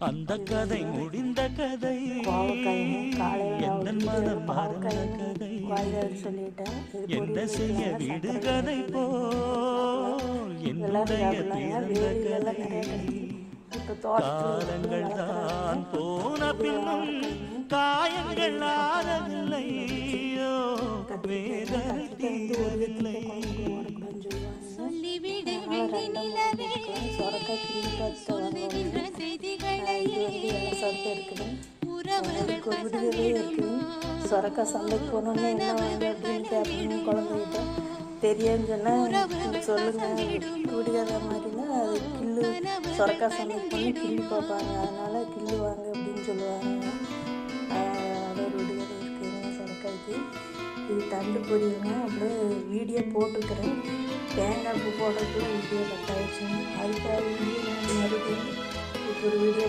அந்த கதை முடிந்த கதை, எந்த மனம் மறந்த கதை, என்ன செய்ய விடுகதை போல் என்னுடைய பிறந்த கதை. காலங்கள் தான் போன பின்னும் காயங்கள் ஆறவில்லை, வேதனை தீரவில்லை. சொரக்கா சந்தைக்கு போனோன்னு என்ன வாங்க அப்படின்னு கேட்பீங்க குழந்தைகிட்ட. தெரியான்னு சொன்னால் சொல்லுங்க விடுகாத மாதிரினா அது கில்லு. சொரக்கா சந்தைக்கு போய் கில்லு பார்ப்பாங்க, அதனால் கில்லு வாங்க அப்படின்னு சொல்லுவாங்க. அது ஒரு விடுகதை இருக்குதுங்க சொரக்காய்க்கு. இது தண்டு பொரியுங்க. அப்படியே வீடியோ போட்டுக்கிறேன். தேங்காய் பூ போடுறதுக்கு வீடியோ கட் ஆகிடுச்சுங்க. அதுக்காக வீடியோ மறுபடியும் இப்போ ஒரு வீடியோ